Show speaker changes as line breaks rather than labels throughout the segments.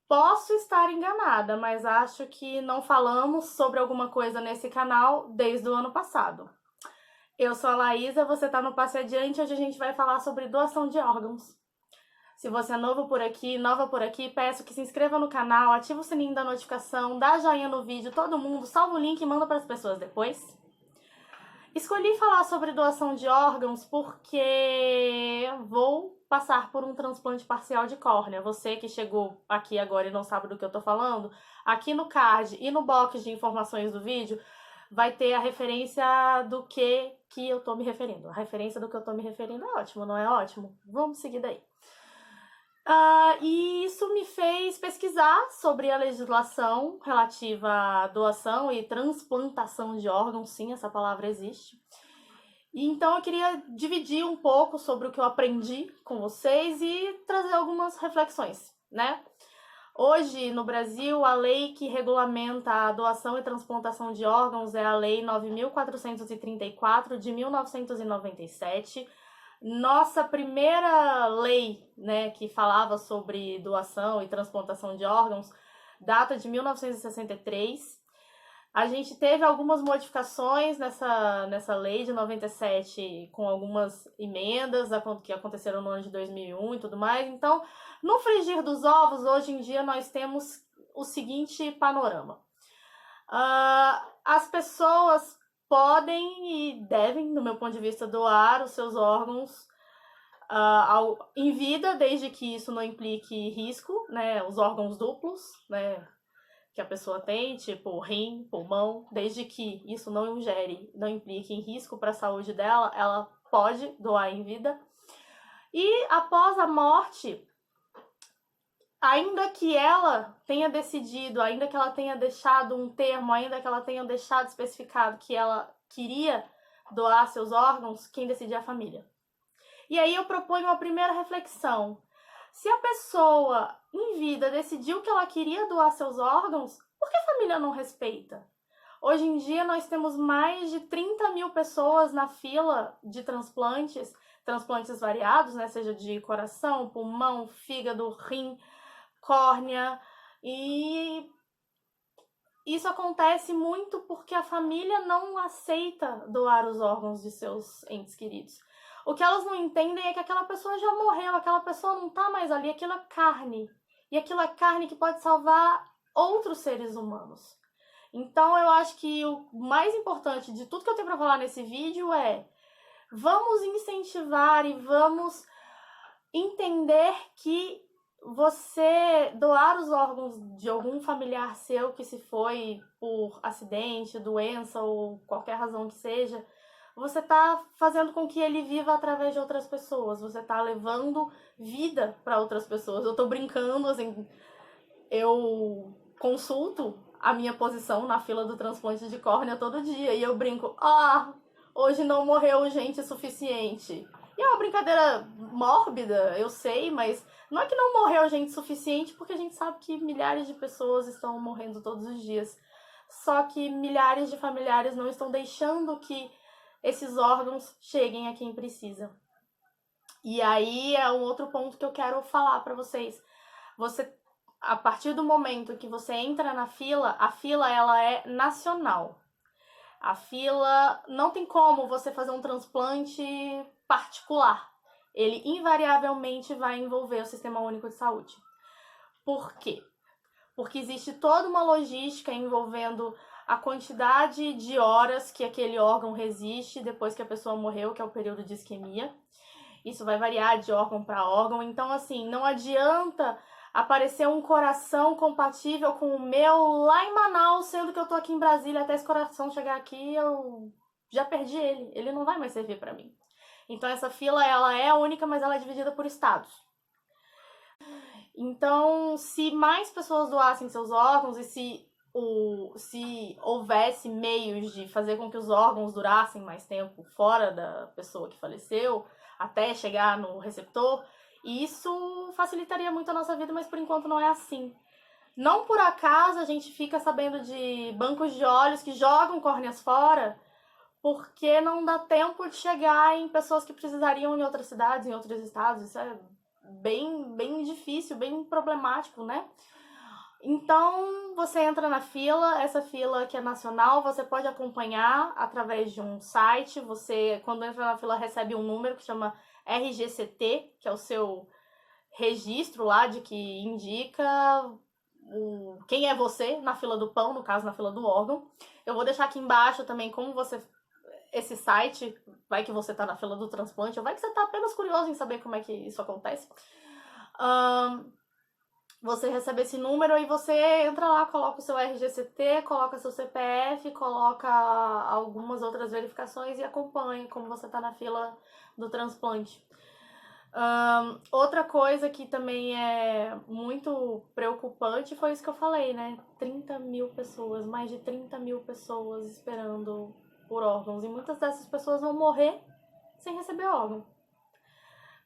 Posso estar enganada, mas acho que não falamos sobre alguma coisa nesse canal desde o ano passado. Eu sou a Laísa, você tá no Passe Adiante, hoje a gente vai falar sobre doação de órgãos. Se você é novo por aqui, nova por aqui, peço que se inscreva no canal, ative o sininho da notificação, dá joinha no vídeo, todo mundo, salva o link e manda para as pessoas depois. Escolhi falar sobre doação de órgãos porque vou passar por um transplante parcial de córnea. Você que chegou aqui agora e não sabe do que eu tô falando, aqui no card e no box de informações do vídeo vai ter a referência do que eu tô me referindo. A referência do que eu tô me referindo é ótimo, não é ótimo? Vamos seguir daí. E isso me fez pesquisar sobre a legislação relativa à doação e transplantação de órgãos, sim, essa palavra existe. E então eu queria dividir um pouco sobre o que eu aprendi com vocês e trazer algumas reflexões, né? Hoje, no Brasil, a lei que regulamenta a doação e transplantação de órgãos é a Lei 9.434 de 1997. Nossa primeira lei, né, que falava sobre doação e transplantação de órgãos data de 1963. A gente teve algumas modificações nessa lei de 97, com algumas emendas que aconteceram no ano de 2001 e tudo mais. Então, no frigir dos ovos, hoje em dia, nós temos o seguinte panorama. As pessoas podem e devem, no meu ponto de vista, doar os seus órgãos em vida, desde que isso não implique risco, né? Os órgãos duplos, né? Que a pessoa tem, tipo rim, pulmão, desde que isso não implique em risco para a saúde dela, ela pode doar em vida. E após a morte, ainda que ela tenha decidido, ainda que ela tenha deixado um termo, ainda que ela tenha deixado especificado que ela queria doar seus órgãos, quem decide é a família. E aí eu proponho uma primeira reflexão. Se a pessoa em vida decidiu que ela queria doar seus órgãos, por que a família não respeita? Hoje em dia nós temos mais de 30 mil pessoas na fila de transplantes variados, né? Seja de coração, pulmão, fígado, rim, córnea. E isso acontece muito porque a família não aceita doar os órgãos de seus entes queridos. O que elas não entendem é que aquela pessoa já morreu, aquela pessoa não tá mais ali, aquilo é carne. E aquilo é carne que pode salvar outros seres humanos. Então eu acho que o mais importante de tudo que eu tenho para falar nesse vídeo é: vamos incentivar e vamos entender que você doar os órgãos de algum familiar seu que se foi por acidente, doença ou qualquer razão que seja, você tá fazendo com que ele viva através de outras pessoas, você tá levando vida para outras pessoas. Eu tô brincando, assim, eu consulto a minha posição na fila do transplante de córnea todo dia e eu brinco: hoje não morreu gente suficiente. E é uma brincadeira mórbida, eu sei, mas não é que não morreu gente suficiente, porque a gente sabe que milhares de pessoas estão morrendo todos os dias. Só que milhares de familiares não estão deixando que esses órgãos cheguem a quem precisa. E aí é um outro ponto que eu quero falar para vocês. A partir do momento que você entra na fila, a fila ela é nacional. A fila não tem como você fazer um transplante particular. Ele invariavelmente vai envolver o Sistema Único de Saúde. Por quê? Porque existe toda uma logística envolvendo a quantidade de horas que aquele órgão resiste depois que a pessoa morreu, que é o período de isquemia. Isso vai variar de órgão para órgão. Então, assim, não adianta aparecer um coração compatível com o meu lá em Manaus, sendo que eu tô aqui em Brasília. Até esse coração chegar aqui, eu já perdi ele. Ele não vai mais servir para mim. Então, essa fila, ela é única, mas ela é dividida por estados. Então, se mais pessoas doassem seus órgãos e se houvesse meios de fazer com que os órgãos durassem mais tempo fora da pessoa que faleceu, até chegar no receptor, isso facilitaria muito a nossa vida, mas por enquanto não é assim. Não por acaso a gente fica sabendo de bancos de olhos que jogam córneas fora, porque não dá tempo de chegar em pessoas que precisariam em outras cidades, em outros estados. Isso é bem difícil, bem problemático, né? Então, você entra na fila, essa fila que é nacional, você pode acompanhar através de um site. Você, quando entra na fila, recebe um número que chama RGCT, que é o seu registro lá de que indica quem é você na fila do pão, no caso, na fila do órgão. Eu vou deixar aqui embaixo também como você... esse site, vai que você tá na fila do transplante, ou vai que você tá apenas curioso em saber como é que isso acontece. Você recebe esse número e você entra lá, coloca o seu RGCT, coloca seu CPF, coloca algumas outras verificações e acompanha como você tá na fila do transplante. Outra coisa que também é muito preocupante foi isso que eu falei, né? 30 mil pessoas, mais de 30 mil pessoas esperando por órgãos. E muitas dessas pessoas vão morrer sem receber órgão.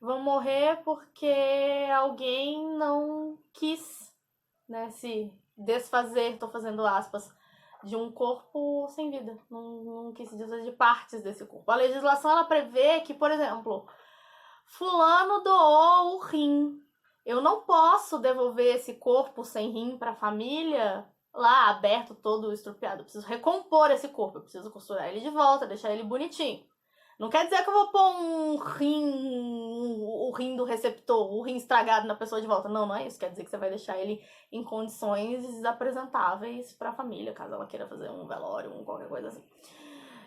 Vão morrer porque alguém não quis, né, se desfazer, tô fazendo aspas, de um corpo sem vida. Não quis se desfazer de partes desse corpo. A legislação, ela prevê que, por exemplo, fulano doou o rim. Eu não posso devolver esse corpo sem rim para a família lá aberto, todo estrupiado. Eu preciso recompor esse corpo, eu preciso costurar ele de volta, deixar ele bonitinho. Não quer dizer que eu vou pôr o rim do receptor, o rim estragado na pessoa de volta. Não é isso. Quer dizer que você vai deixar ele em condições apresentáveis para a família, caso ela queira fazer um velório, qualquer coisa assim.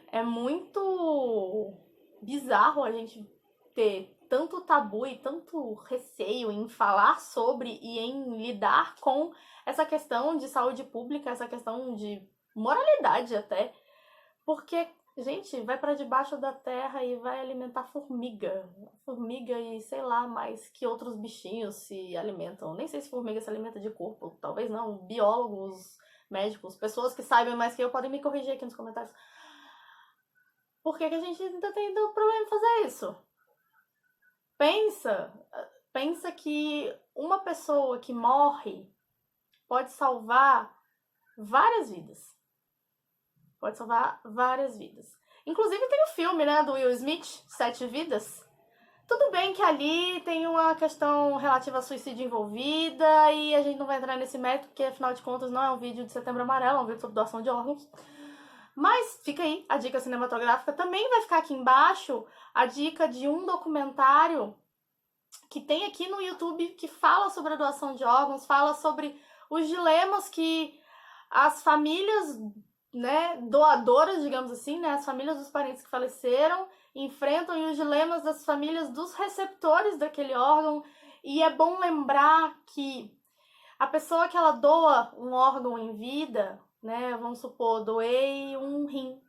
É muito bizarro a gente ter tanto tabu e tanto receio em falar sobre e em lidar com essa questão de saúde pública, essa questão de moralidade até, porque, gente, vai para debaixo da terra e vai alimentar formiga e sei lá mais que outros bichinhos se alimentam. Nem sei se formiga se alimenta de corpo, talvez não. Biólogos, médicos, pessoas que saibam mais que eu podem me corrigir aqui nos comentários. Por que a gente ainda tem problema em fazer isso? Pensa que uma pessoa que morre pode salvar várias vidas. Pode salvar várias vidas. Inclusive tem o filme, né, do Will Smith, 7 Vidas. Tudo bem que ali tem uma questão relativa a suicídio envolvida e a gente não vai entrar nesse mérito porque, afinal de contas, não é um vídeo de Setembro Amarelo, é um vídeo sobre doação de órgãos. Mas fica aí a dica cinematográfica. Também vai ficar aqui embaixo a dica de um documentário que tem aqui no YouTube que fala sobre a doação de órgãos, fala sobre os dilemas que as famílias, né, doadoras, digamos assim, né, as famílias dos parentes que faleceram enfrentam e os dilemas das famílias dos receptores daquele órgão. E é bom lembrar que a pessoa que ela doa um órgão em vida, né, vamos supor, doei um rim.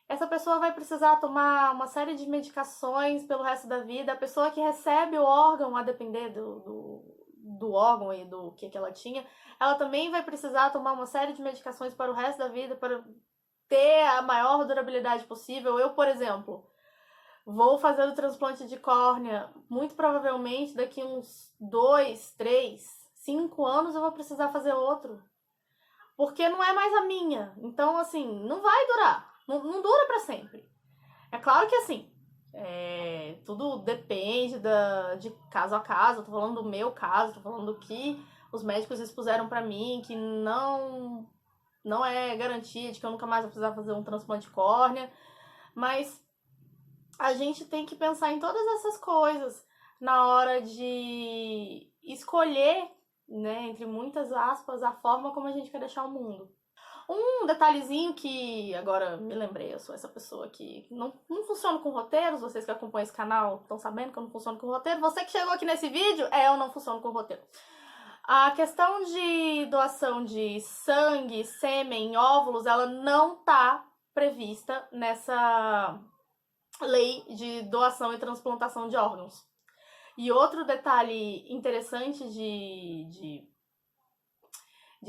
Essa pessoa vai precisar tomar uma série de medicações pelo resto da vida. A pessoa que recebe o órgão, a depender do órgão e do que ela tinha, ela também vai precisar tomar uma série de medicações para o resto da vida, para ter a maior durabilidade possível. Eu, por exemplo, vou fazer o transplante de córnea, muito provavelmente daqui uns 2, 3, 5 anos eu vou precisar fazer outro. Porque não é mais a minha. Então, assim, não vai durar. Não dura pra sempre. É claro que, assim, tudo depende de caso a caso. Eu tô falando do meu caso, tô falando do que os médicos expuseram pra mim, que não é garantia de que eu nunca mais vou precisar fazer um transplante de córnea. Mas a gente tem que pensar em todas essas coisas na hora de escolher, né, entre muitas aspas, a forma como a gente quer deixar o mundo. Um detalhezinho que agora me lembrei, eu sou essa pessoa que não funciona com roteiros, vocês que acompanham esse canal estão sabendo que eu não funciono com roteiro. Você que chegou aqui nesse vídeo, eu não funciono com roteiro. A questão de doação de sangue, sêmen, óvulos, ela não tá prevista nessa lei de doação e transplantação de órgãos. E outro detalhe interessante de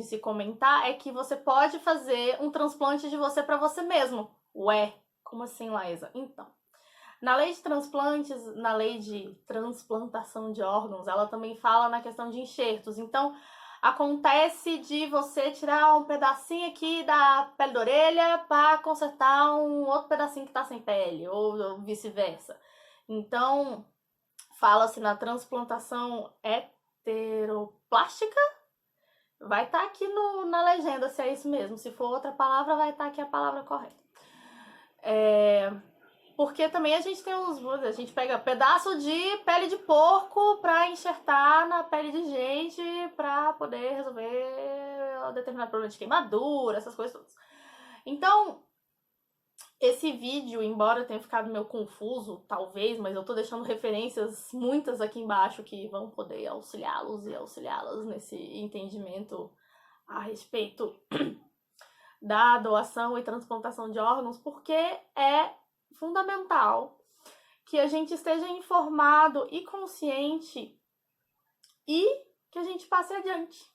se comentar é que você pode fazer um transplante de você para você mesmo. Ué, como assim, Laísa? Então, na lei de transplantes, na lei de transplantação de órgãos, ela também fala na questão de enxertos. Então, acontece de você tirar um pedacinho aqui da pele da orelha para consertar um outro pedacinho que está sem pele, ou vice-versa. Então, fala-se na transplantação heteroplástica, Vai estar aqui na legenda se é isso mesmo. Se for outra palavra, vai estar aqui a palavra correta. Porque também a gente tem a gente pega pedaço de pele de porco pra enxertar na pele de gente pra poder resolver um determinado problema de queimadura, essas coisas todas. Então, esse vídeo, embora tenha ficado meio confuso, talvez, mas eu tô deixando referências muitas aqui embaixo que vão poder auxiliá-los e auxiliá-las nesse entendimento a respeito da doação e transplantação de órgãos, porque é fundamental que a gente esteja informado e consciente e que a gente passe adiante.